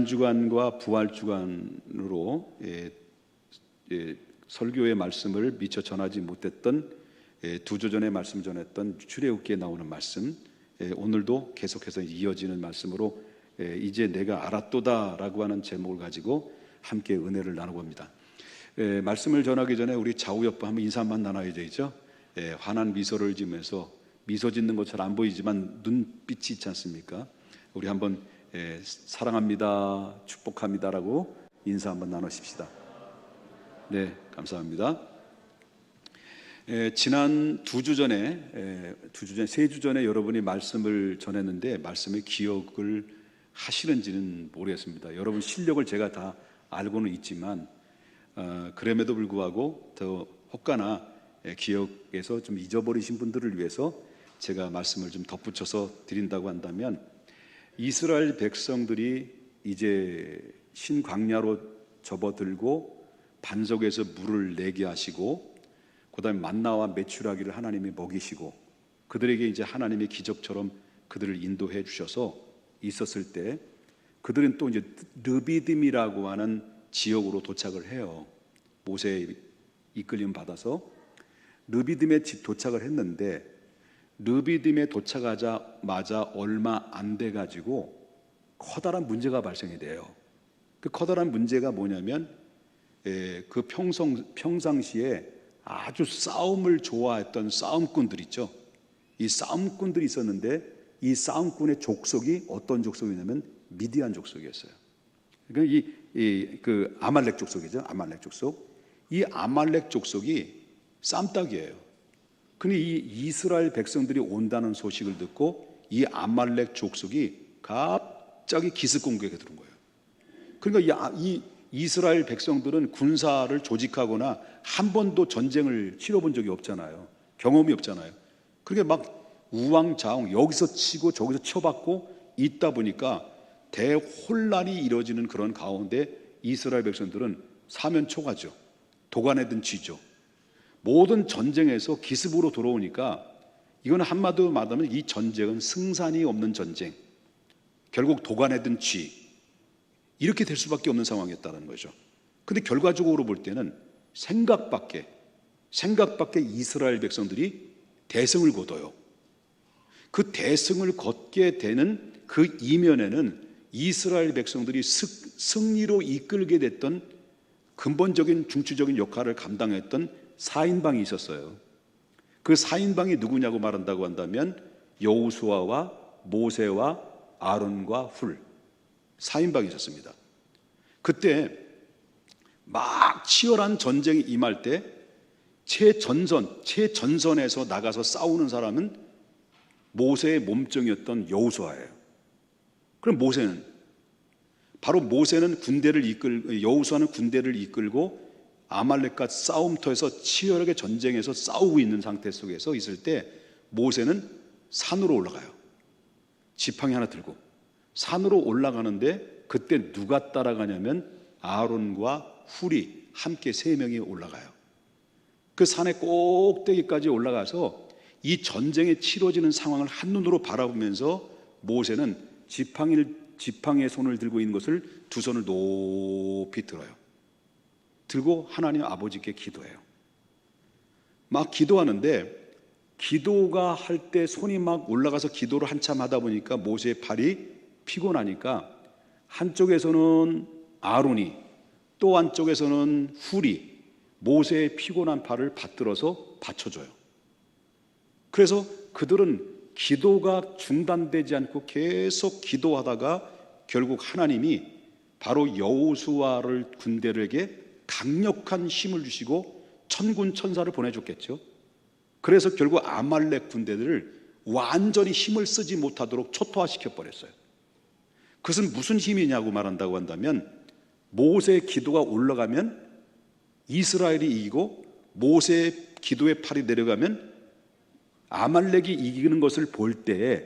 주간과 부활 주간으로 설교의 말씀을 미처 전하지 못했던 2주 전에 말씀 전했던 출애굽기에 나오는 말씀, 오늘도 계속해서 이어지는 말씀으로 이제 내가 알았도다라고 하는 제목을 가지고 함께 은혜를 나눠봅니다. 말씀을 전하기 전에 우리 좌우 옆 한번 인사 한번 나눠야 되죠. 환한 미소를 지으면서 미소 짓는 것 잘 안 보이지만 눈빛이 있지 않습니까? 우리 한번 사랑합니다, 축복합니다라고 인사 한번 나누십시다. 네, 감사합니다. 지난 2주 전에, 3주 전에 여러분이 말씀을 전했는데 말씀의 기억을 하시는지는 모르겠습니다. 여러분 실력을 제가 다 알고는 있지만 그럼에도 불구하고 더 혹가나 기억에서 좀 잊어버리신 분들을 위해서 제가 말씀을 좀 덧붙여서 드린다고 한다면, 이스라엘 백성들이 이제 신광야로 접어들고 반석에서 물을 내게 하시고 그 다음에 만나와 메추라기를 하나님이 먹이시고 그들에게 이제 하나님의 기적처럼 그들을 인도해 주셔서 있었을 때, 그들은 또 이제 르비딤이라고 하는 지역으로 도착을 해요. 모세의 이끌림 받아서 르비딤에 도착을 했는데, 르비딤에 도착하자마자 얼마 안 돼 가지고 커다란 문제가 발생이 돼요. 그 커다란 문제가 뭐냐면, 그 평상시에 아주 싸움을 좋아했던 싸움꾼들 있죠. 이 싸움꾼들이 있었는데 이 싸움꾼의 족속이 어떤 족속이냐면 미디안 족속이었어요. 그러니까 그 아말렉 족속이죠. 아말렉 족속. 이 아말렉 족속이 쌈딱이에요. 근데 이 이스라엘 백성들이 온다는 소식을 듣고 이 아말렉 족속이 갑자기 기습 공격에 들은 거예요. 그러니까 이 이스라엘 백성들은 군사를 조직하거나 한 번도 전쟁을 치러본 적이 없잖아요. 경험이 없잖아요. 그러니까 막 우왕좌왕 여기서 치고 저기서 쳐받고 있다 보니까 대혼란이 이루어지는 그런 가운데 이스라엘 백성들은 사면초가죠. 도가내든 쥐죠. 모든 전쟁에서 기습으로 들어오니까 이건 한마디로 말하면 이 전쟁은 승산이 없는 전쟁, 결국 도가내든 쥐, 이렇게 될 수밖에 없는 상황이었다는 거죠. 근데 결과적으로 볼 때는 생각밖에 이스라엘 백성들이 대승을 거둬요. 그 대승을 걷게 되는 그 이면에는 이스라엘 백성들이 승리로 이끌게 됐던 근본적인 중추적인 역할을 감당했던 4인방이 있었어요. 그 4인방이 누구냐고 말한다고 한다면 여호수아와 모세와 아론과 훌, 4인방이 있었습니다. 그때 막 치열한 전쟁이 임할 때 최전선에서 나가서 싸우는 사람은 모세의 몸종이었던 여호수아예요. 그럼 여호수아는 군대를 이끌고 아말렉과 싸움터에서 치열하게 전쟁에서 싸우고 있는 상태 속에서 있을 때 모세는 산으로 올라가요. 지팡이 하나 들고 산으로 올라가는데 그때 누가 따라가냐면 아론과 훌이 함께 3명이 올라가요. 그 산의 꼭대기까지 올라가서 이 전쟁이 치러지는 상황을 한눈으로 바라보면서 모세는 지팡이에 손을 들고 있는 것을 두 손을 높이 들어요. 들고 하나님 아버지께 기도해요. 막 기도하는데, 기도가 할 때 손이 막 올라가서 기도를 한참 하다 보니까 모세의 팔이 피곤하니까 한쪽에서는 아론이 또 한쪽에서는 훌이 모세의 피곤한 팔을 받들어서 받쳐줘요. 그래서 그들은 기도가 중단되지 않고 계속 기도하다가 결국 하나님이 바로 여호수아를 군대에게 강력한 힘을 주시고 천군 천사를 보내줬겠죠. 그래서 결국 아말렉 군대들을 완전히 힘을 쓰지 못하도록 초토화시켜 버렸어요. 그것은 무슨 힘이냐고 말한다고 한다면, 모세의 기도가 올라가면 이스라엘이 이기고 모세의 기도의 팔이 내려가면 아말렉이 이기는 것을 볼 때에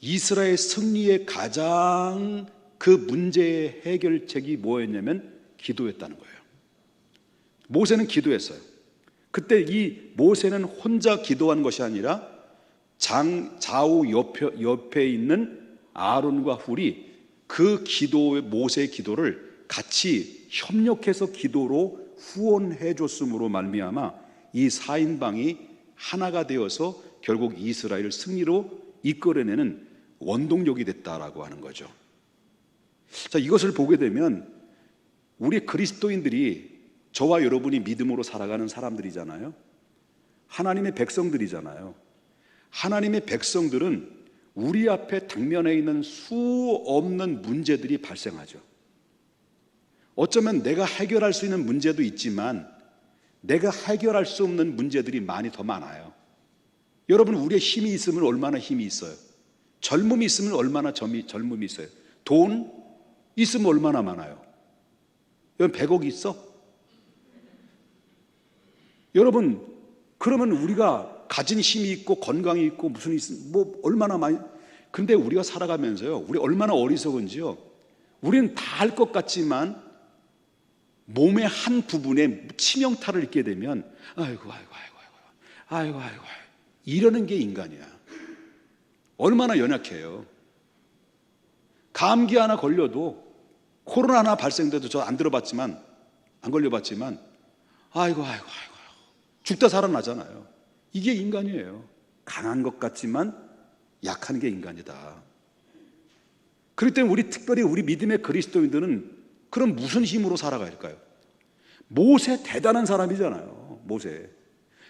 이스라엘 승리의 가장 그 문제의 해결책이 뭐였냐면 기도였다는 거예요. 모세는 기도했어요. 그때 이 모세는 혼자 기도한 것이 아니라 좌우 옆에 있는 아론과 훌이 그 기도의 모세의 기도를 같이 협력해서 기도로 후원해 줬음으로 말미암아 이 4인방이 하나가 되어서 결국 이스라엘을 승리로 이끌어내는 원동력이 됐다라고 하는 거죠. 자, 이것을 보게 되면 우리 그리스도인들이, 저와 여러분이 믿음으로 살아가는 사람들이잖아요. 하나님의 백성들이잖아요. 하나님의 백성들은 우리 앞에 당면에 있는 수 없는 문제들이 발생하죠. 어쩌면 내가 해결할 수 있는 문제도 있지만 내가 해결할 수 없는 문제들이 많이 더 많아요. 여러분, 우리의 힘이 있으면 얼마나 힘이 있어요? 젊음이 있으면 얼마나 젊음이 있어요? 돈 있으면 얼마나 많아요? 여러분, 100억 있어? 여러분, 그러면 우리가 가진 힘이 있고 건강이 있고 무슨 뭐 얼마나 많이, 근데 우리가 살아가면서요, 우리 얼마나 어리석은지요. 우리는 다 할 것 같지만 몸의 한 부분에 치명타를 입게 되면 아이고 이러는 게 인간이야. 얼마나 연약해요. 감기 하나 걸려도, 코로나 하나 발생돼도 저 안 들어봤지만, 안 걸려봤지만 아이고 죽다 살아나잖아요. 이게 인간이에요. 강한 것 같지만 약한 게 인간이다. 그렇기 때문에 우리, 특별히 우리 믿음의 그리스도인들은 그럼 무슨 힘으로 살아가야 할까요? 모세 대단한 사람이잖아요. 모세,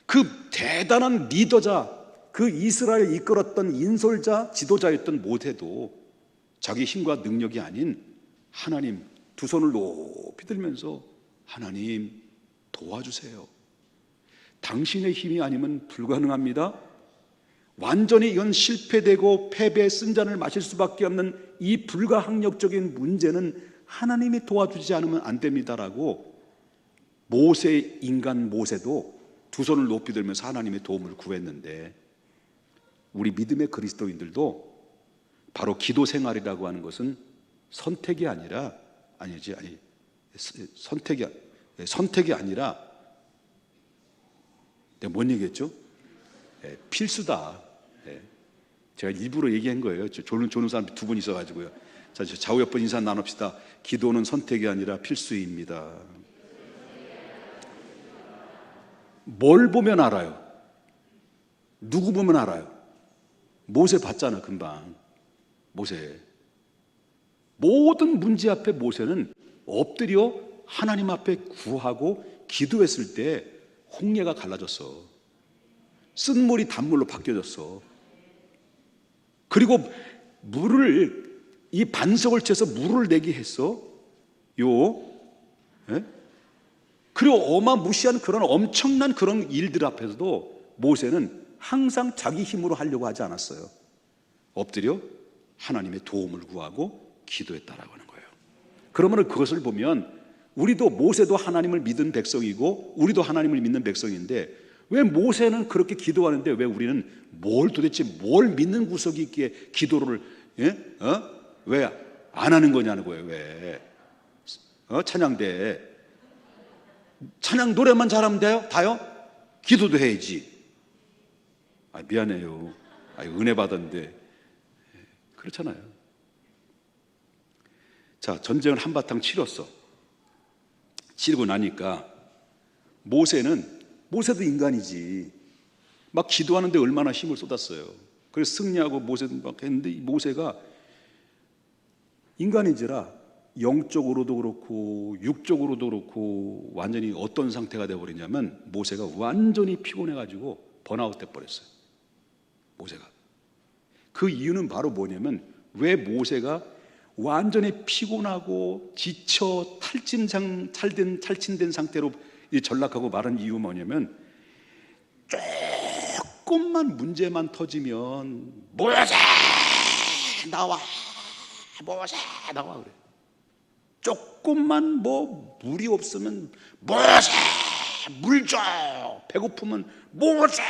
그 대단한 리더자, 그 이스라엘 이끌었던 인솔자, 지도자였던 모세도 자기 힘과 능력이 아닌 하나님 두 손을 높이 들면서 하나님 도와주세요. 당신의 힘이 아니면 불가능합니다. 완전히 이건 실패되고 패배의 쓴잔을 마실 수밖에 없는 이 불가항력적인 문제는 하나님이 도와주지 않으면 안 됩니다라고 모세, 인간 모세도 두 손을 높이 들면서 하나님의 도움을 구했는데, 우리 믿음의 그리스도인들도 바로 기도 생활이라고 하는 것은 선택이 아니라, 선택이 아니라, 내가 뭔 얘기했죠? 필수다. 제가 일부러 얘기한 거예요. 조는 사람 두 분 있어가지고요. 자, 좌우 옆분 인사 나눕시다. 기도는 선택이 아니라 필수입니다. 뭘 보면 알아요? 누구 보면 알아요? 모세 봤잖아, 금방. 모세. 모든 문제 앞에 모세는 엎드려 하나님 앞에 구하고 기도했을 때 홍해가 갈라졌어. 쓴 물이 단물로 바뀌어졌어. 그리고 물을, 이 반석을 쳐서 물을 내게 했어. 그리고 어마무시한 그런 엄청난 그런 일들 앞에서도 모세는 항상 자기 힘으로 하려고 하지 않았어요. 엎드려 하나님의 도움을 구하고 기도했다라고 하는 거예요. 그러면 그것을 보면 우리도, 모세도 하나님을 믿은 백성이고 우리도 하나님을 믿는 백성인데, 왜 모세는 그렇게 기도하는데 왜 우리는 도대체 뭘 믿는 구석이 있기에 기도를 왜 안 하는 거냐는 거예요. 왜 찬양대, 찬양 노래만 잘하면 다요? 기도도 해야지. 미안해요. 은혜 받았는데. 그렇잖아요. 자, 전쟁을 한바탕 치렀어. 치르고 나니까 모세도 인간이지. 막 기도하는데 얼마나 힘을 쏟았어요. 그래서 승리하고 모세도 막 했는데, 이 모세가 인간인지라 영적으로도 그렇고 육적으로도 그렇고 완전히 어떤 상태가 되어버리냐면, 모세가 완전히 피곤해가지고 번아웃 돼버렸어요. 모세가. 그 이유는 바로 뭐냐면, 왜 모세가 완전히 피곤하고 지쳐 탈진된 상태로 전락하고 말한 이유 뭐냐면, 조금만 문제만 터지면 모세 나와 그래. 조금만 물이 없으면 모세 물 줘. 배고프면 모세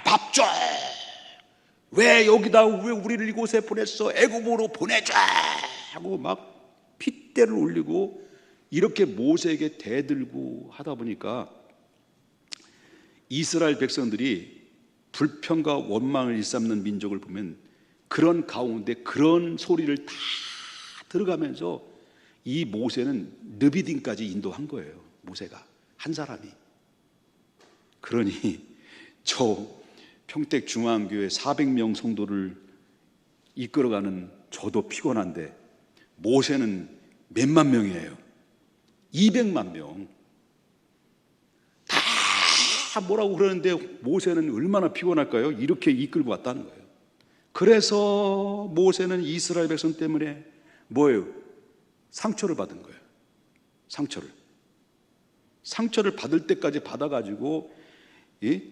밥 줘. 왜 우리를 이곳에 보냈어? 애굽으로 보내자 하고 막 핏대를 올리고 이렇게 모세에게 대들고 하다 보니까 이스라엘 백성들이 불평과 원망을 일삼는 민족을 보면 그런 가운데 그런 소리를 다 들어가면서 이 모세는 르비딤까지 인도한 거예요. 모세가 한 사람이. 그러니 저 평택중앙교회 400명 성도를 이끌어가는 저도 피곤한데 모세는 몇만 명이에요. 200만 명. 다 뭐라고 그러는데 모세는 얼마나 피곤할까요? 이렇게 이끌고 왔다는 거예요. 그래서 모세는 이스라엘 백성 때문에 뭐예요? 상처를 받은 거예요. 상처를 받을 때까지 받아가지고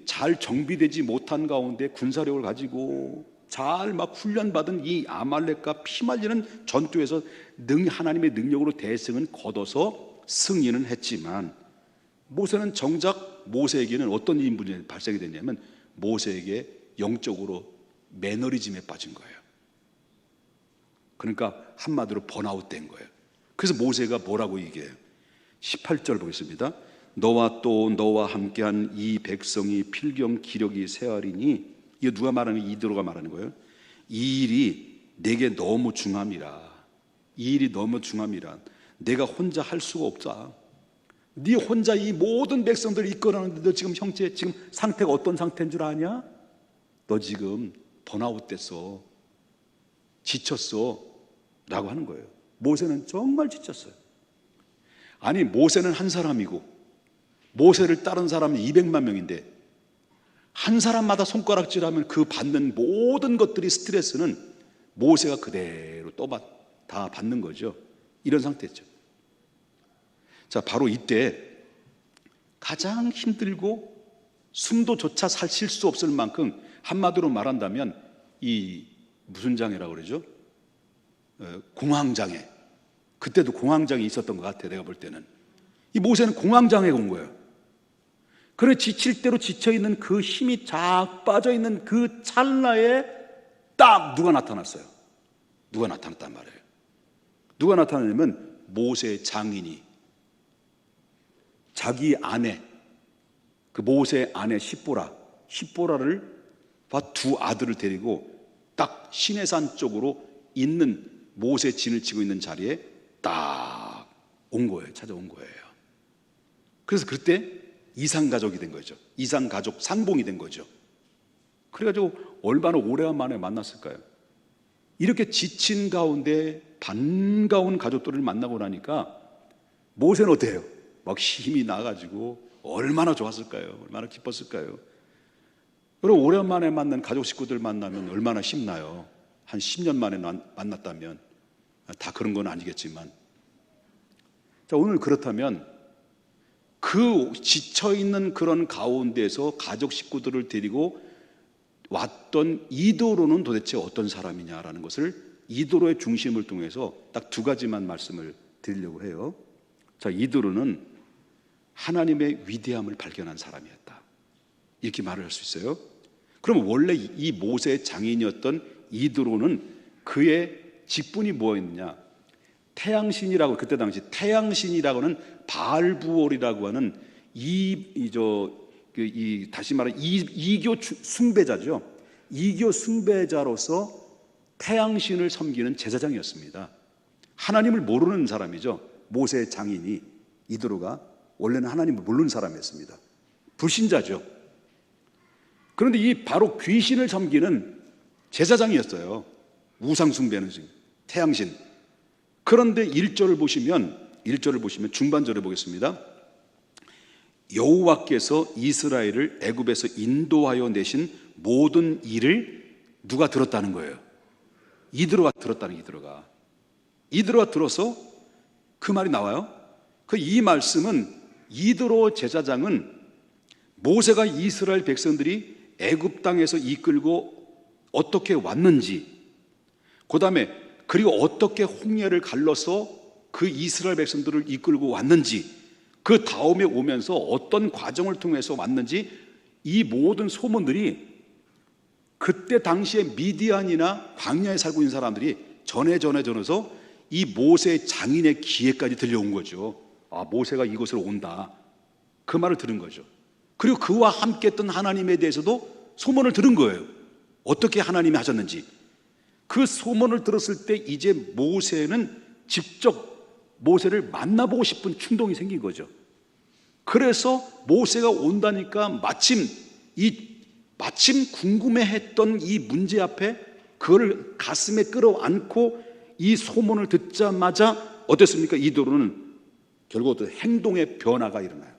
잘 정비되지 못한 가운데 군사력을 가지고 잘 막 훈련받은 이 아말렉과 피말리는 전투에서 하나님의 능력으로 대승은 거둬서 승리는 했지만 모세는 정작 모세에게는 어떤 인분이 발생이 됐냐면 모세에게 영적으로 매너리즘에 빠진 거예요. 그러니까 한마디로 번아웃 된 거예요. 그래서 모세가 뭐라고 얘기해요? 18절 보겠습니다. 너와 또 너와 함께한 이 백성이 필경 기력이 쇠하리니, 이거 누가 말하는 거예요? 이드로가 말하는 거예요. 이 일이 내게 너무 중함이라. 이 일이 너무 중함이라. 내가 혼자 할 수가 없다. 네 혼자 이 모든 백성들을 이끌어내는데 너 지금 형제 지금 상태가 어떤 상태인 줄 아냐? 너 지금 번아웃 됐어. 지쳤어. 라고 하는 거예요. 모세는 정말 지쳤어요. 아니 모세는 한 사람이고 모세를 따른 사람이 200만 명인데 한 사람마다 손가락질하면 그 받는 모든 것들이 스트레스는 모세가 그대로 또 다 받는 거죠. 이런 상태였죠. 자, 바로 이때 가장 힘들고 숨도조차 쉴 수 없을 만큼 한마디로 말한다면 이 무슨 장애라고 그러죠? 공황장애. 그때도 공황장애 있었던 것 같아요. 내가 볼 때는 이 모세는 공황장애가 온 거예요. 그래 지칠 대로 지쳐있는 그 힘이 쫙 빠져있는 그 찰나에 딱 누가 나타났어요. 누가 나타났단 말이에요. 누가 나타나냐면 모세의 장인이 자기 아내, 그 모세의 아내 십보라를 두 아들을 데리고 딱 시내산 쪽으로 있는 모세 진을 치고 있는 자리에 딱 온 거예요. 찾아온 거예요. 그래서 그때 이상가족이 된 거죠. 이상가족 상봉이 된 거죠. 그래가지고 얼마나 오래만에 만났을까요? 이렇게 지친 가운데 반가운 가족들을 만나고 나니까 모세는 어때요? 막 힘이 나가지고 얼마나 좋았을까요? 얼마나 기뻤을까요? 그리고 오랜만에 만난 가족 식구들 만나면 얼마나 힘나요? 한 10년 만에 만났다면 다 그런 건 아니겠지만, 자, 오늘 그렇다면 그 지쳐있는 그런 가운데서 가족 식구들을 데리고 왔던 이도로는 도대체 어떤 사람이냐라는 것을 이도로의 중심을 통해서 딱 두 가지만 말씀을 드리려고 해요. 자, 이도로는 하나님의 위대함을 발견한 사람이었다, 이렇게 말을 할 수 있어요. 그럼 원래 이 모세의 장인이었던 이도로는 그의 직분이 뭐였느냐? 태양신이라고, 그때 당시 태양신이라고는 바알부올이라고 하는 다시 말하면 이교 숭배자죠. 이교 숭배자로서 태양신을 섬기는 제사장이었습니다. 하나님을 모르는 사람이죠. 모세의 장인이 이드로가 원래는 하나님을 모르는 사람이었습니다. 불신자죠. 그런데 이 바로 귀신을 섬기는 제사장이었어요. 우상 숭배하는 태양신. 그런데 1절을 보시면 중반절을 보겠습니다. 여호와께서 이스라엘을 애굽에서 인도하여 내신 모든 일을 누가 들었다는 거예요? 이드로가 들었다는, 이드로가 들어서 그 말이 나와요. 이 말씀은 이드로 제사장은 모세가 이스라엘 백성들이 애굽 땅에서 이끌고 어떻게 왔는지, 그 다음에 그리고 어떻게 홍해를 갈라서 그 이스라엘 백성들을 이끌고 왔는지, 그 다음에 오면서 어떤 과정을 통해서 왔는지, 이 모든 소문들이 그때 당시에 미디안이나 광야에 살고 있는 사람들이 전해서 이 모세 장인의 귀에까지 들려온 거죠. 아, 모세가 이곳으로 온다, 그 말을 들은 거죠. 그리고 그와 함께 했던 하나님에 대해서도 소문을 들은 거예요. 어떻게 하나님이 하셨는지. 그 소문을 들었을 때 이제 모세는 직접 모세를 만나보고 싶은 충동이 생긴 거죠. 그래서 모세가 온다니까 마침 궁금해했던 이 문제 앞에 그걸 가슴에 끌어안고 이 소문을 듣자마자 어땠습니까? 이도로는 결국 어떤 행동의 변화가 일어나요.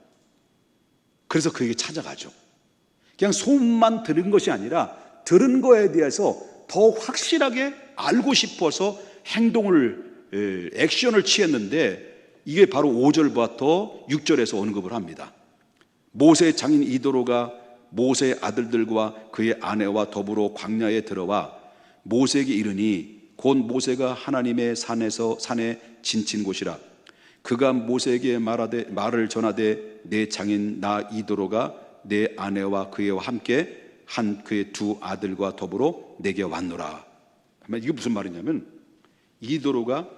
그래서 그에게 찾아가죠. 그냥 소문만 들은 것이 아니라 들은 거에 대해서 더 확실하게 알고 싶어서 액션을 취했는데, 이게 바로 5절부터 6절에서 언급을 합니다. 모세의 장인 이도로가 모세의 아들들과 그의 아내와 더불어 광야에 들어와 모세에게 이르니 곧 모세가 하나님의 산에 진친 곳이라. 그가 모세에게 말을 전하되 내 장인 나 이도로가 내 아내와 그와 함께 한 그의 두 아들과 더불어 내게 왔노라. 이게 무슨 말이냐면, 이도로가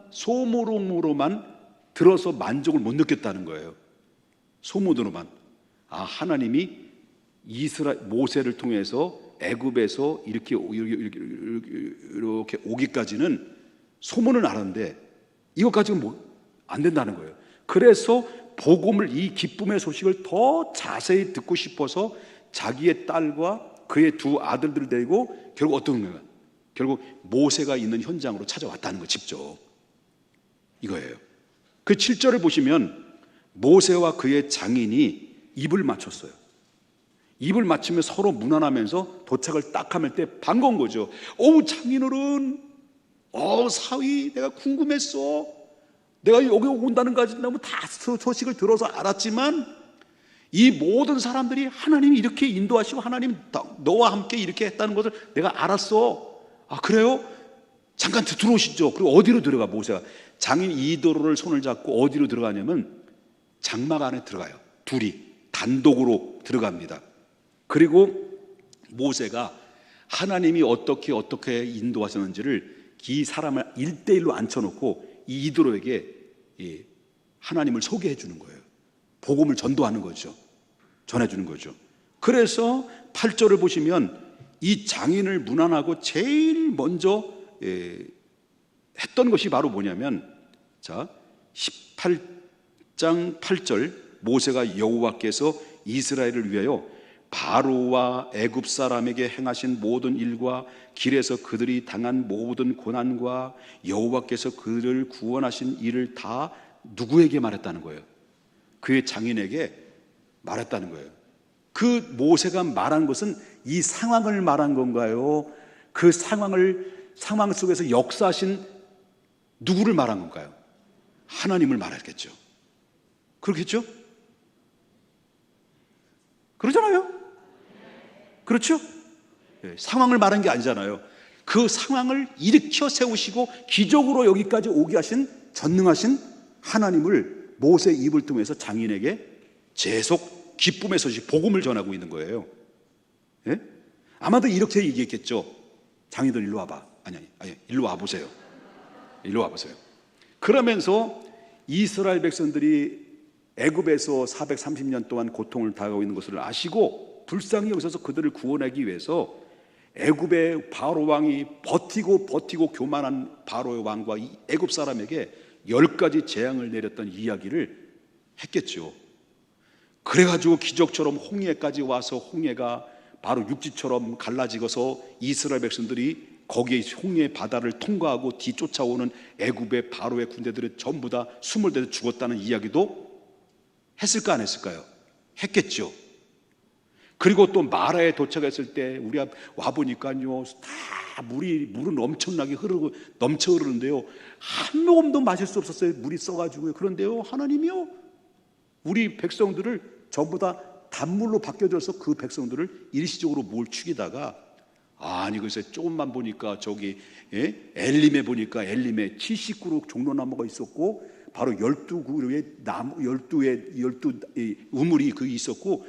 소문으로만 들어서 만족을 못 느꼈다는 거예요. 소문으로만. 하나님이 모세를 통해서 애굽에서 이렇게 오기까지는 소문은 알았는데 이것 가지고는 안 된다는 거예요. 그래서 이 기쁨의 소식을 더 자세히 듣고 싶어서 자기의 딸과 그의 두 아들들을 데리고 결국 어떤 거예요? 결국 모세가 있는 현장으로 찾아왔다는 거, 직접. 이거예요. 그 7절을 보시면 모세와 그의 장인이 입을 맞췄어요. 입을 맞추며 서로 무난하면서 도착을 딱 하면 때 반가운 거죠. 장인어른, 사위, 내가 궁금했어. 내가 여기 온다는 까지 너무 다 소식을 들어서 알았지만 이 모든 사람들이 하나님이 이렇게 인도하시고 하나님 너와 함께 이렇게 했다는 것을 내가 알았어. 그래요? 잠깐 들어오시죠. 그리고 어디로 들어가? 모세가 장인 이도로를 손을 잡고 어디로 들어가냐면 장막 안에 들어가요. 둘이 단독으로 들어갑니다. 그리고 모세가 하나님이 어떻게 인도하셨는지를 이 사람을 1대1로 앉혀놓고 이 이도로에게 하나님을 소개해 주는 거예요. 복음을 전도하는 거죠. 전해주는 거죠. 그래서 8절을 보시면 이 장인을 문안하고 제일 먼저 했던 것이 바로 뭐냐면, 18장 8절, 모세가 여호와께서 이스라엘을 위하여 바로와 애굽 사람에게 행하신 모든 일과 길에서 그들이 당한 모든 고난과 여호와께서 그들을 구원하신 일을 다 누구에게 말했다는 거예요? 그의 장인에게 말했다는 거예요. 그 모세가 말한 것은 이 상황을 말한 건가요? 그 상황 속에서 역사하신 누구를 말한 건가요? 하나님을 말했겠죠. 그렇겠죠? 그러잖아요. 그렇죠? 상황을 말한 게 아니잖아요. 그 상황을 일으켜 세우시고 기적으로 여기까지 오게 하신 전능하신 하나님을 모세의 입을 통해서 장인에게 계속 기쁨의 소식, 복음을 전하고 있는 거예요. 예? 아마도 이렇게 얘기했겠죠. 장인들 일로 와봐. 아니, 일로 와보세요. 일로 와보세요. 그러면서 이스라엘 백성들이 애굽에서 430년 동안 고통을 당하고 있는 것을 아시고 불쌍히 여기서 그들을 구원하기 위해서 애굽의 바로 왕이 버티고 교만한 바로의 왕과 이 애굽 사람에게 10가지 재앙을 내렸던 이야기를 했겠죠. 그래가지고 기적처럼 홍해까지 와서 홍해가 바로 육지처럼 갈라지고서 이스라엘 백성들이 거기에 홍해 바다를 통과하고 뒤쫓아오는 애굽의 바로의 군대들이 전부 다 숨을 대서 죽었다는 이야기도 했을까 안 했을까요? 했겠죠. 그리고 또 마라에 도착했을 때 우리가 와보니까요, 다 물은 엄청나게 넘쳐 흐르는데요, 한 모금도 마실 수 없었어요. 물이 써가지고요. 그런데요, 하나님이요, 우리 백성들을 전부 다 단물로 바뀌어져서 그 백성들을 일시적으로 뭘 죽이다가, 글쎄 조금만 보니까 저기 엘림에 보니까 엘림에 70그루 종로나무가 있었고 바로 12그루의 나무 12 우물이 그 있었고,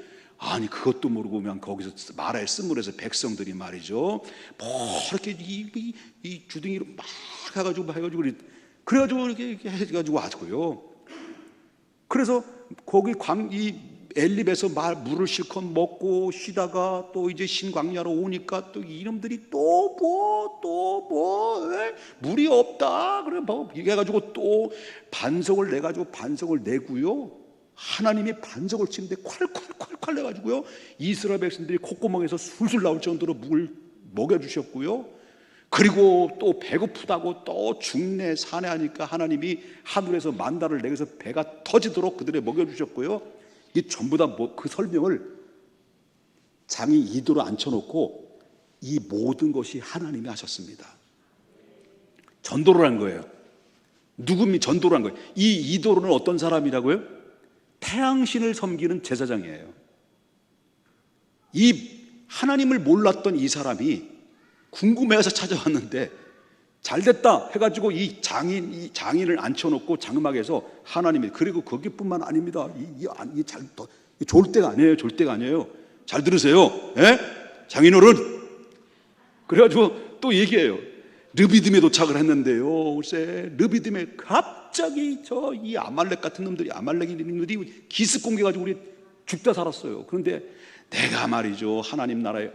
그것도 모르고 그냥 거기서 마라의 쓴물에서 백성들이 말이죠, 이렇게 이 주둥이로 막 해가지고 그래가지고 이렇게 해가지고 왔고요. 그래서 거기 이 엘립에서 물을 실컷 먹고 쉬다가 또 이제 신광야로 오니까 또 이놈들이 물이 없다 그래 뭐 이래가지고 또 반석을 내가지고 반석을 내고요, 하나님이 반석을 치는데 콸콸콸콸 내가지고요 이스라엘 백성들이 콧구멍에서 술술 나올 정도로 물을 먹여주셨고요, 그리고 또 배고프다고 또 중내 산에 하니까 하나님이 하늘에서 만나를 내려서 배가 터지도록 그들에 먹여주셨고요. 이 전부 다 그 설명을 장이 이도로 앉혀놓고 이 모든 것이 하나님이 하셨습니다. 전도를 한 거예요. 누구미 전도를 한 거예요. 이 이도로는 어떤 사람이라고요? 태양신을 섬기는 제사장이에요. 이 하나님을 몰랐던 이 사람이 궁금해서 찾아왔는데 잘됐다 해가지고 이 장인을 앉혀놓고 장막에서 하나님이, 그리고 거기뿐만 아닙니다. 좋을 때가 아니에요. 좋을 때가 아니에요. 잘 들으세요. 예? 장인어른. 그래가지고 또 얘기해요. 르비딤에 도착을 했는데요. 글쎄 르비딤에 갑자기 이 아말렉 같은 놈들이, 아말렉인들이 기습 공격해가지고 우리 죽다 살았어요. 그런데 내가 말이죠, 하나님 나라에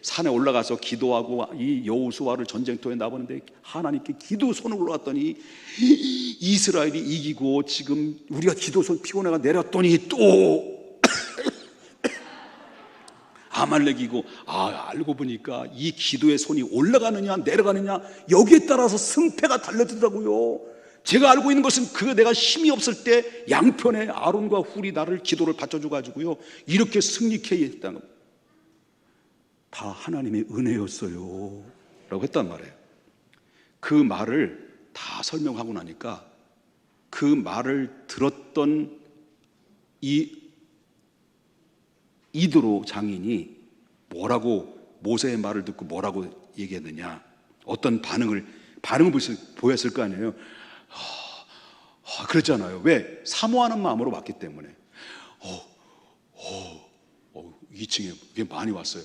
산에 올라가서 기도하고 이 여호수아를 전쟁터에 나보는데 하나님께 기도손을 올라갔더니 이스라엘이 이기고, 지금 우리가 기도손 피곤해가 내렸더니 또 아말렉이고, 알고 보니까 이 기도의 손이 올라가느냐 내려가느냐 여기에 따라서 승패가 달려들더라고요. 제가 알고 있는 것은 내가 힘이 없을 때 양편에 아론과 훌이 나를 기도를 받쳐줘가지고요 이렇게 승리케 했다는 겁니다. 다 하나님의 은혜였어요 라고 했단 말이에요. 그 말을 다 설명하고 나니까 그 말을 들었던 이도로 장인이 뭐라고, 모세의 말을 듣고 뭐라고 얘기했느냐, 어떤 반응을 보였을 거 아니에요. 그랬잖아요. 왜? 사모하는 마음으로 왔기 때문에. 2층에 왜 많이 왔어요.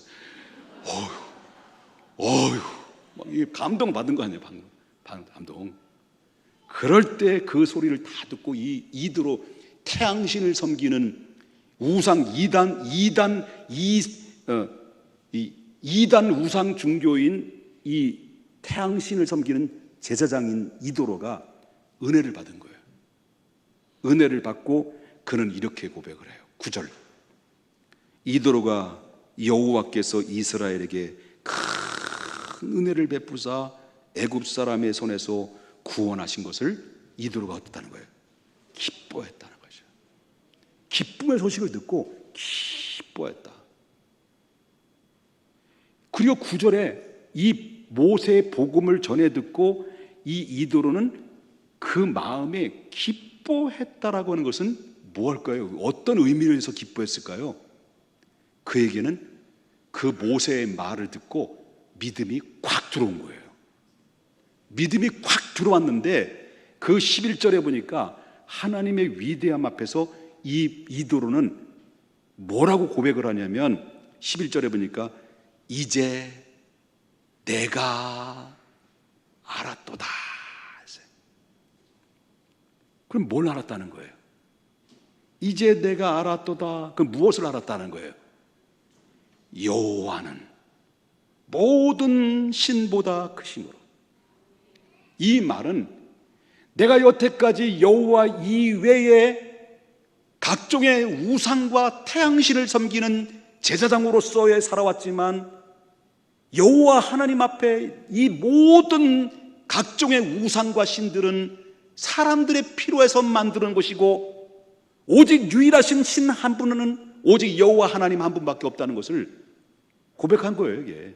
감동 받은 거 아니에요. 감동. 그럴 때 그 소리를 다 듣고 이도로 태양신을 섬기는 우상 이단 우상 종교인 이 태양신을 섬기는 제사장인 이도로가 은혜를 받은 거예요. 은혜를 받고 그는 이렇게 고백을 해요. 9절. 이도로가 여호와께서 이스라엘에게 큰 은혜를 베푸사 애굽 사람의 손에서 구원하신 것을 이도로가 어땠다는 거예요? 기뻐했다는 거죠. 기쁨의 소식을 듣고 기뻐했다. 그리고 9절에 이 모세의 복음을 전해 듣고 이 이도로는 그 마음에 기뻐했다라고 하는 것은 무엇일까요? 어떤 의미에서 기뻐했을까요? 그에게는 그 모세의 말을 듣고 믿음이 꽉 들어온 거예요. 믿음이 꽉 들어왔는데 그 11절에 보니까 하나님의 위대함 앞에서 이 이도로는 뭐라고 고백을 하냐면 11절에 보니까 이제 내가 알았도다. 그럼 뭘 알았다는 거예요? 이제 내가 알았도다. 그럼 무엇을 알았다는 거예요? 여호와는 모든 신보다 크심으로. 이 말은 내가 여태까지 여호와 이외에 각종의 우상과 태양신을 섬기는 제사장으로서의 살아왔지만 여호와 하나님 앞에 이 모든 각종의 우상과 신들은 사람들의 필요에서 만드는 것이고 오직 유일하신 신 한 분은 오직 여호와 하나님 한 분밖에 없다는 것을 고백한 거예요, 이게.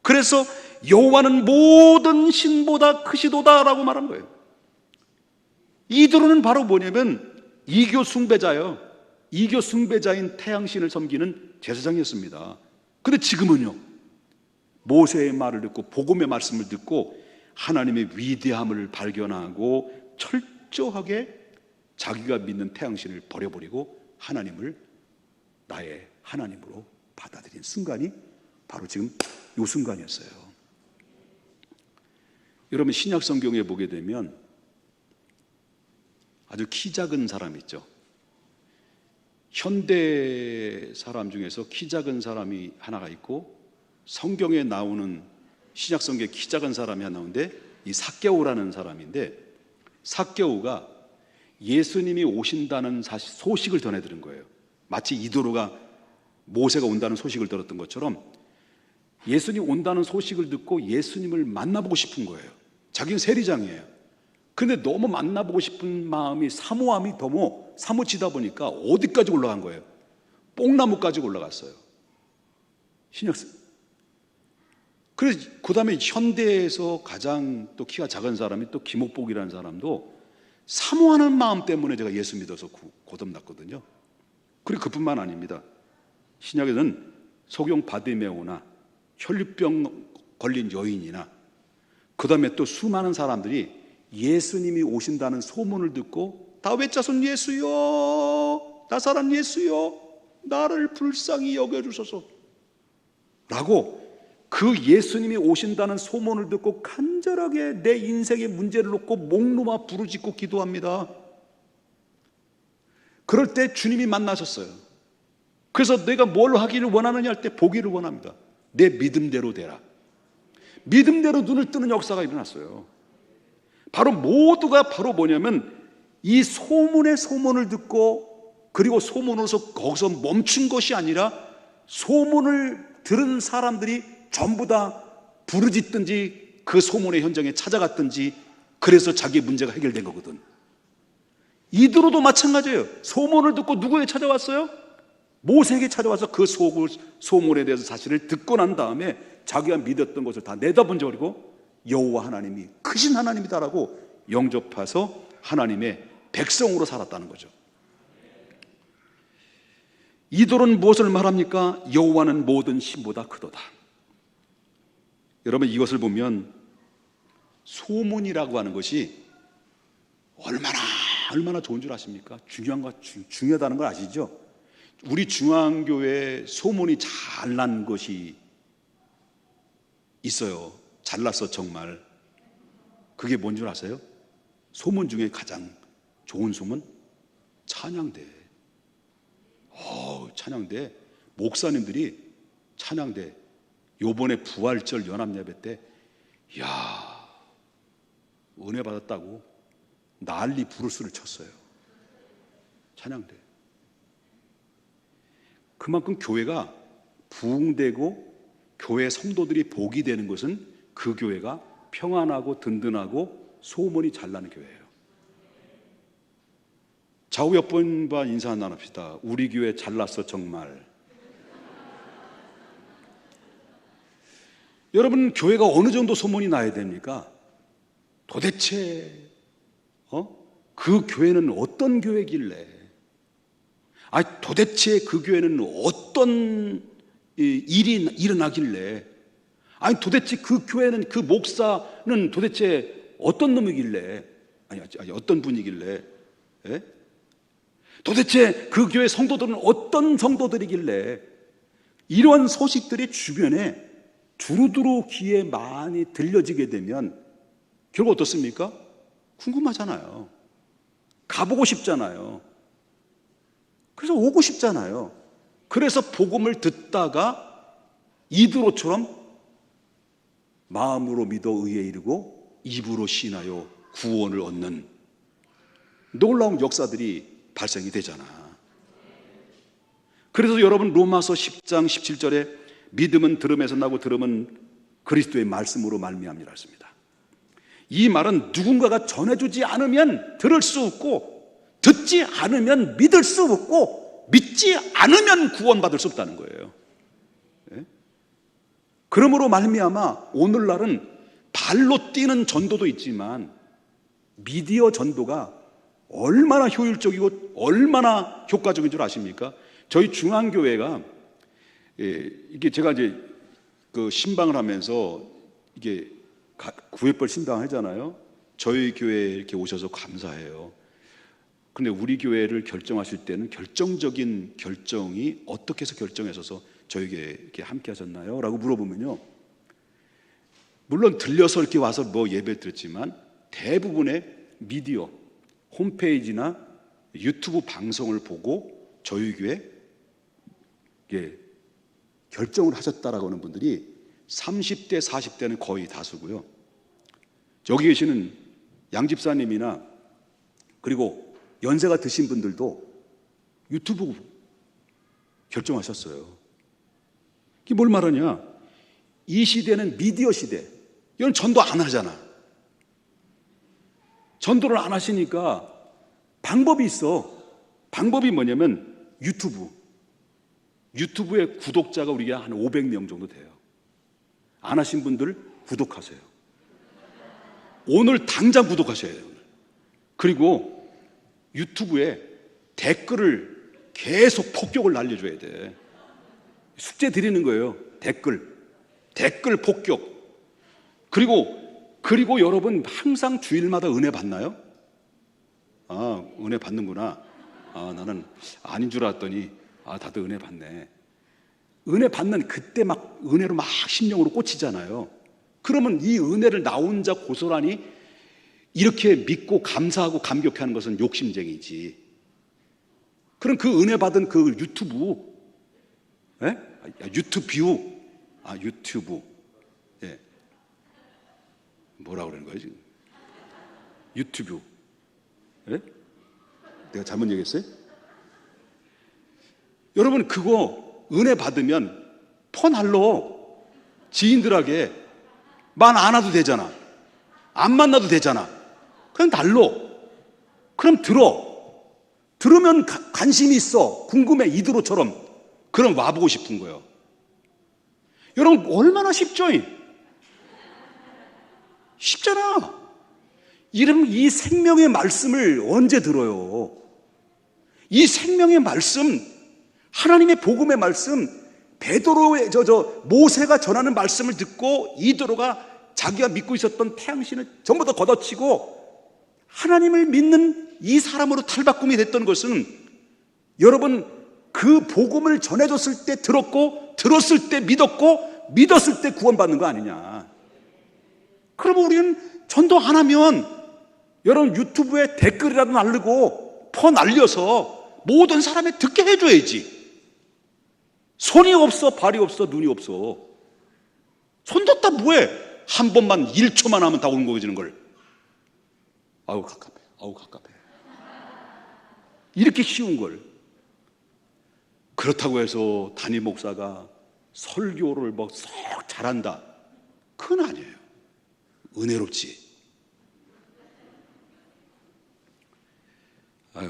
그래서 여호와는 모든 신보다 크시도다라고 말한 거예요. 이도로는 바로 뭐냐면 이교 숭배자예요. 이교 숭배자인 태양신을 섬기는 제사장이었습니다. 그런데 지금은요, 모세의 말을 듣고 복음의 말씀을 듣고 하나님의 위대함을 발견하고 철저하게 자기가 믿는 태양신을 버려버리고 하나님을 나의 하나님으로 받아들인 순간이 바로 지금 이 순간이었어요. 여러분, 신약 성경에 보게 되면 아주 키 작은 사람 있죠. 현대 사람 중에서 키 작은 사람이 하나가 있고 성경에 나오는 신약 성경에 키 작은 사람이 하나 나오는데 이 삭개오라는 사람인데 삭개오가 예수님이 오신다는 소식을 전해들은 거예요. 마치 이도로가 모세가 온다는 소식을 들었던 것처럼 예수님 온다는 소식을 듣고 예수님을 만나보고 싶은 거예요. 자기는 세리장이에요. 근데 너무 만나보고 싶은 마음이 사모함이 너무 사무치다 보니까 어디까지 올라간 거예요? 뽕나무까지 올라갔어요. 신약. 그래서 그 다음에 현대에서 가장 또 키가 작은 사람이 또 김옥복이라는 사람도 사모하는 마음 때문에 제가 예수 믿어서 거듭났거든요. 그리고 그뿐만 아닙니다. 신약에는 소경 바디메오나 혈류병 걸린 여인이나 그 다음에 또 수많은 사람들이 예수님이 오신다는 소문을 듣고 다윗 자손 예수여, 나사렛 예수여, 나를 불쌍히 여겨주소서 라고 그 예수님이 오신다는 소문을 듣고 간절하게 내 인생의 문제를 놓고 목 놓아 부르짖고 기도합니다. 그럴 때 주님이 만나셨어요. 그래서 내가 뭘 하기를 원하느냐 할 때 보기를 원합니다. 내 믿음대로 되라. 믿음대로 눈을 뜨는 역사가 일어났어요. 바로 모두가 바로 뭐냐면 이 소문의 소문을 듣고 그리고 소문으로서 거기서 멈춘 것이 아니라 소문을 들은 사람들이 전부 다 부르짖든지 그 소문의 현장에 찾아갔든지 그래서 자기 문제가 해결된 거거든. 이드로도 마찬가지예요. 소문을 듣고 누구에게 찾아왔어요? 모세에게 찾아와서 그 소문에 대해서 사실을 듣고 난 다음에 자기가 믿었던 것을 다 내다본적이고 여호와 하나님이 크신 하나님이다라고 영접해서 하나님의 백성으로 살았다는 거죠. 이들은 무엇을 말합니까? 여호와는 모든 신보다 크도다. 여러분, 이것을 보면 소문이라고 하는 것이 얼마나 좋은 줄 아십니까? 중요하다는 걸 아시죠? 우리 중앙교회 소문이 잘난 것이 있어요. 잘났어 정말. 그게 뭔 줄 아세요? 소문 중에 가장 좋은 소문? 찬양대. 찬양대. 목사님들이 찬양대 요번에 부활절 연합예배 때 은혜 받았다고 난리 부르스를 쳤어요. 찬양대. 그만큼 교회가 부흥되고 교회 성도들이 복이 되는 것은 그 교회가 평안하고 든든하고 소문이 잘 나는 교회예요. 좌우 옆분과 인사 나눕시다. 우리 교회 잘났어 정말. 여러분, 교회가 어느 정도 소문이 나야 됩니까? 도대체 그 교회는 어떤 교회길래, 도대체 그 교회는 어떤 일이 일어나길래, 도대체 그 교회는, 그 목사는 도대체 어떤 놈이길래, 어떤 분이길래, 도대체 그 교회 성도들은 어떤 성도들이길래, 이러한 소식들이 주변에 두루두루 귀에 많이 들려지게 되면 결국 어떻습니까? 궁금하잖아요. 가보고 싶잖아요. 그래서 오고 싶잖아요. 그래서 복음을 듣다가 이드로처럼 마음으로 믿어 의에 이르고 입으로 신하여 구원을 얻는 놀라운 역사들이 발생이 되잖아. 그래서 여러분, 로마서 10장 17절에 믿음은 들음에서 나고 들음은 그리스도의 말씀으로 말미암이라 했습니다. 이 말은 누군가가 전해주지 않으면 들을 수 없고, 듣지 않으면 믿을 수 없고, 믿지 않으면 구원받을 수 없다는 거예요. 그러므로 말미암아 오늘날은 발로 뛰는 전도도 있지만 미디어 전도가 얼마나 효율적이고 얼마나 효과적인 줄 아십니까? 저희 중앙교회가 이게 제가 이제 그 신방을 하면서 이게 구회벌 신방 하잖아요. 저희 교회에 이렇게 오셔서 감사해요. 근데 우리 교회를 결정하실 때는 결정적인 결정이 어떻게 해서 결정하셔서 저에게 이렇게 함께 하셨나요? 라고 물어보면요, 물론 들려서 이렇게 와서 뭐 예배 드렸지만 대부분의 미디어, 홈페이지나 유튜브 방송을 보고 조유교에 결정을 하셨다라고 하는 분들이 30대, 40대는 거의 다수고요. 여기 계시는 양 집사님이나 그리고 연세가 드신 분들도 유튜브 결정하셨어요. 이게 뭘 말하냐? 이 시대는 미디어 시대. 이건 전도 안 하잖아. 전도를 안 하시니까 방법이 있어. 방법이 뭐냐면 유튜브. 유튜브의 구독자가 우리가 한 500명 정도 돼요. 안 하신 분들 구독하세요. 오늘 당장 구독하셔야 돼요. 그리고 유튜브에 댓글을 계속 폭격을 날려줘야 돼. 숙제 드리는 거예요. 댓글 폭격. 그리고 여러분 항상 주일마다 은혜 받나요? 아, 은혜 받는구나. 아, 나는 아닌 줄 알았더니 다들 은혜 받네. 은혜 받는 그때 막 은혜로 막 심령으로 꽂히잖아요. 그러면 이 은혜를 나 혼자 고스란히 이렇게 믿고 감사하고 감격하는 것은 욕심쟁이지. 그럼 그 은혜 받은 그 유튜브, 유튜브, 뭐라 그러는 거예요 지금? 유튜브, 내가 잘못 얘기했어요? 여러분 그거 은혜 받으면 퍼날로 지인들에게 말 안 해도 되잖아. 안 만나도 되잖아. 그냥 날로. 그럼 들으면 관심이 있어. 궁금해. 이드로처럼. 그럼 와보고 싶은 거예요. 여러분 얼마나 쉽죠? 쉽잖아. 이러면 이 생명의 말씀을 언제 들어요? 이 생명의 말씀, 하나님의 복음의 말씀, 베드로의 모세가 전하는 말씀을 듣고 이드로가 자기가 믿고 있었던 태양신을 전부 다 걷어치고 하나님을 믿는 이 사람으로 탈바꿈이 됐던 것은 여러분 그 복음을 전해줬을 때 들었고 들었을 때 믿었고 믿었을 때 구원받는 거 아니냐. 그러면 우리는 전도 안 하면 여러분 유튜브에 댓글이라도 날리고 퍼날려서 모든 사람이 듣게 해줘야지. 손이 없어, 발이 없어, 눈이 없어. 손 뒀다 뭐해? 한 번만 1초만 하면 다 옮겨지는 걸. 아우 갑갑해. 이렇게 쉬운 걸. 그렇다고 해서 담임 목사가 설교를 뭐 썩 잘한다, 그건 아니에요. 은혜롭지.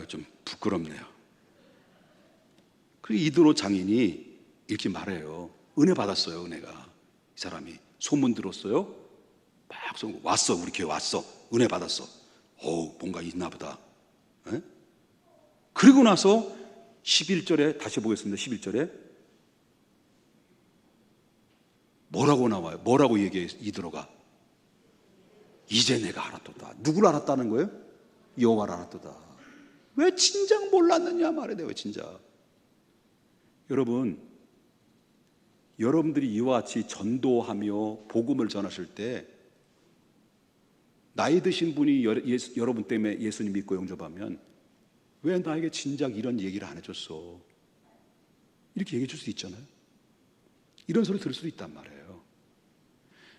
좀 부끄럽네요. 그 이드로 장인이 이렇게 말해요. 은혜 받았어요. 은혜가. 이 사람이 소문 들었어요. 막 왔어. 우리 교회 왔어. 은혜 받았어. 뭔가 있나 보다. 그리고 나서 11절에 다시 보겠습니다. 11절에 뭐라고 나와요? 뭐라고 얘기해? 이드로가 이제 내가 알았도다. 누구를 알았다는 거예요? 여호와를 알았도다. 왜 진작 몰랐느냐 말해야 돼요. 진작. 여러분들이 이와 같이 전도하며 복음을 전하실 때 나이 드신 분이 여러분 때문에 예수님 믿고 영접하면 왜 나에게 진작 이런 얘기를 안 해줬어? 이렇게 얘기해 줄 수 있잖아요. 이런 소리 들을 수도 있단 말이에요.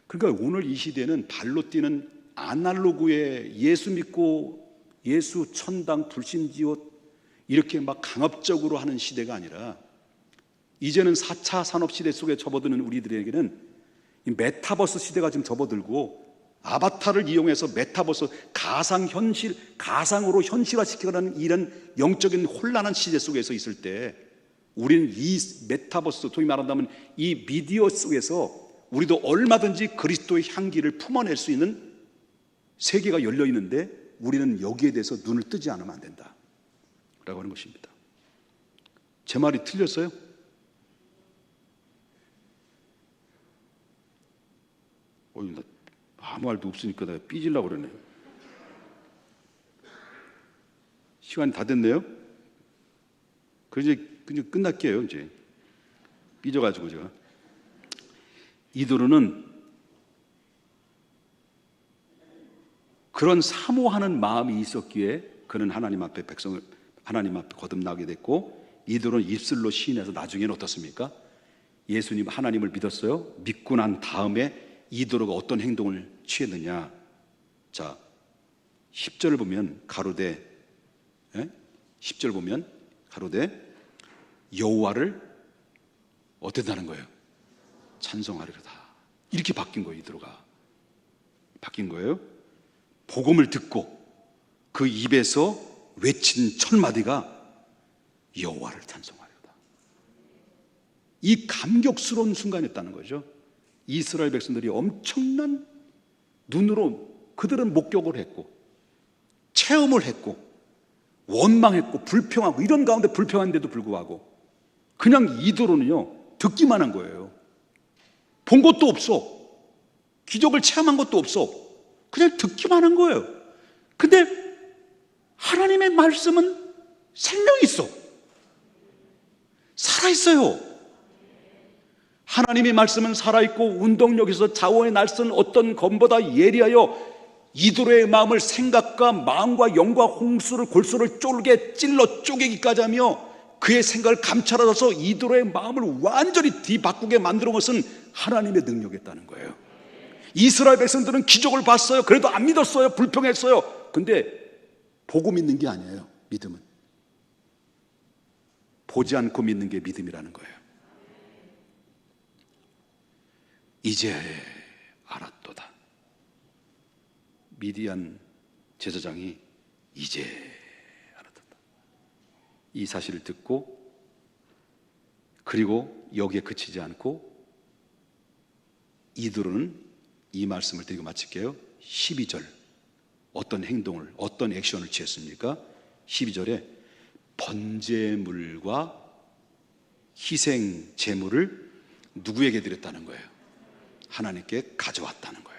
그러니까 오늘 이 시대는 발로 뛰는 아날로그에 예수 믿고 예수 천당 불신지옷 이렇게 막 강압적으로 하는 시대가 아니라 이제는 4차 산업시대 속에 접어드는 우리들에게는 이 메타버스 시대가 지금 접어들고 아바타를 이용해서 메타버스 가상현실, 가상으로 현실화시켜가는 이런 영적인 혼란한 시대 속에서 있을 때 우리는 이 메타버스, 소위 말한다면 이 미디어 속에서 우리도 얼마든지 그리스도의 향기를 품어낼 수 있는 세계가 열려 있는데 우리는 여기에 대해서 눈을 뜨지 않으면 안 된다 라고 하는 것입니다. 제 말이 틀렸어요? 나 아무 말도 없으니까 내가 삐지려고 그러네. 시간이 다 됐네요. 그래서 이제 끝날게요. 이제 삐져가지고 제가 이도르는 그런 사모하는 마음이 있었기에 그는 하나님 앞에 거듭나게 됐고 이들은 입술로 시인해서 나중에는 어떻습니까? 예수님 하나님을 믿었어요. 믿고 난 다음에 이도로가 어떤 행동을 취했느냐. 자, 10절 보면 가로되 10절 보면 가로되 여호와를 어떻게 하는 거예요? 찬송하리로다. 이렇게 바뀐 거예요. 이도로가 바뀐 거예요. 복음을 듣고 그 입에서 외친 첫 마디가 여호와를 찬송하리로다. 이 감격스러운 순간이었다는 거죠. 이스라엘 백성들이 엄청난 눈으로 그들은 목격을 했고 체험을 했고 원망했고 불평하고 이런 가운데 불평한데도 불구하고 그냥 이도로는요 듣기만 한 거예요. 본 것도 없어. 기적을 체험한 것도 없어. 그냥 듣기만 한 거예요. 근데 하나님의 말씀은 생명이 있어. 살아있어요. 하나님의 말씀은 살아있고 운동력에서 자원의 날선 어떤 검보다 예리하여 이도로의 마음을 생각과 마음과 영과 홍수를 골수를 쫄게 찔러 쪼개기까지 하며 그의 생각을 감찰하셔서 이도로의 마음을 완전히 뒤바꾸게 만들어 것은 하나님의 능력이었다는 거예요. 이스라엘 백성들은 기적을 봤어요. 그래도 안 믿었어요. 불평했어요. 근데 보고 믿는 게 아니에요. 믿음은 보지 않고 믿는 게 믿음이라는 거예요. 이제 알았도다. 미디안 제사장이 이제 알았도다. 이 사실을 듣고 그리고 여기에 그치지 않고 이도로는 이 말씀을 드리고 마칠게요. 12절 어떤 행동을 어떤 액션을 취했습니까? 12절에 번제물과 희생 제물을 누구에게 드렸다는 거예요? 하나님께 가져왔다는 거예요.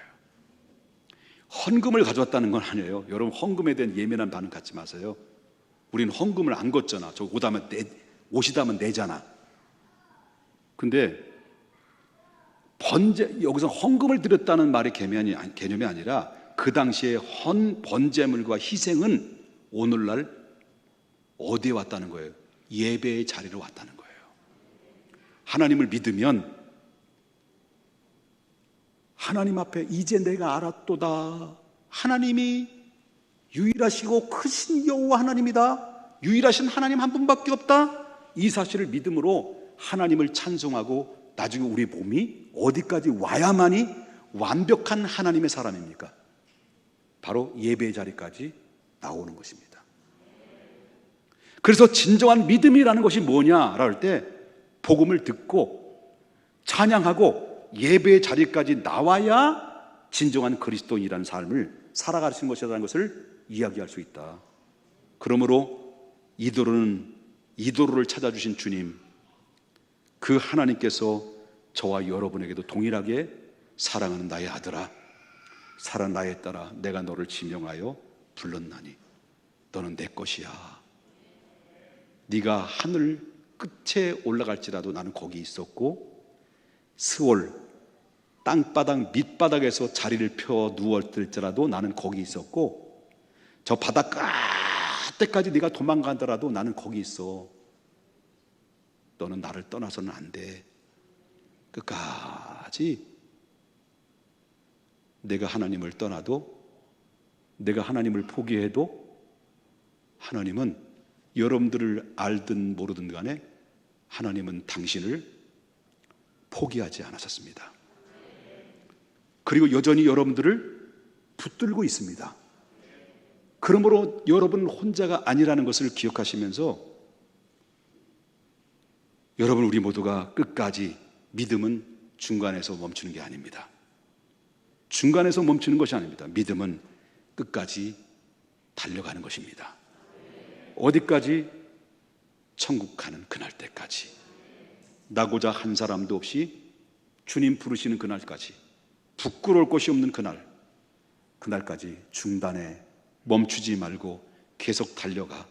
헌금을 가져왔다는 건 아니에요. 여러분 헌금에 대한 예민한 반응 갖지 마세요. 우리는 헌금을 안 걷잖아. 저 옷이다면 내잖아. 근데 여기서 헌금을 드렸다는 말의 개념이 아니라 그 당시에 번제물과 희생은 오늘날 어디에 왔다는 거예요? 예배의 자리로 왔다는 거예요. 하나님을 믿으면 하나님 앞에 이제 내가 알았도다. 하나님이 유일하시고 크신 여호와 하나님이다. 유일하신 하나님 한 분밖에 없다. 이 사실을 믿음으로 하나님을 찬송하고 나중에 우리 몸이 어디까지 와야만이 완벽한 하나님의 사람입니까? 바로 예배의 자리까지 나오는 것입니다. 그래서 진정한 믿음이라는 것이 뭐냐라고 할 때 복음을 듣고 찬양하고 예배의 자리까지 나와야 진정한 그리스도인이라는 삶을 살아가시는 것이라는 것을 이야기할 수 있다. 그러므로 이도로를 찾아주신 주님, 그 하나님께서 저와 여러분에게도 동일하게 사랑하는 나의 아들아, 사랑 나의 딸아, 내가 너를 지명하여 불렀나니 너는 내 것이야. 네가 하늘 끝에 올라갈지라도 나는 거기 있었고 스올 땅바닥 밑바닥에서 자리를 펴 누웠을지라도 나는 거기 있었고 저 바닷 끝때까지 네가 도망가더라도 나는 거기 있어. 너는 나를 떠나서는 안 돼. 끝까지 내가 하나님을 떠나도 내가 하나님을 포기해도 하나님은 여러분들을 알든 모르든 간에 하나님은 당신을 포기하지 않으셨습니다. 그리고 여전히 여러분들을 붙들고 있습니다. 그러므로 여러분 혼자가 아니라는 것을 기억하시면서 여러분 우리 모두가 끝까지 믿음은 중간에서 멈추는 게 아닙니다. 중간에서 멈추는 것이 아닙니다. 믿음은 끝까지 달려가는 것입니다. 어디까지? 천국 가는 그날 때까지. 나고자 한 사람도 없이 주님 부르시는 그날까지, 부끄러울 것이 없는 그날까지 중단에 멈추지 말고 계속 달려가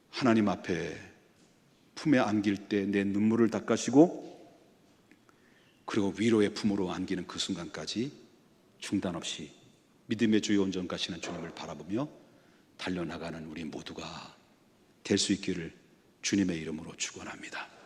하나님 앞에 품에 안길 때 내 눈물을 닦아시고 그리고 위로의 품으로 안기는 그 순간까지 중단 없이 믿음의 주요 온전 가시는 주님을 바라보며 달려나가는 우리 모두가 될 수 있기를 주님의 이름으로 축원합니다.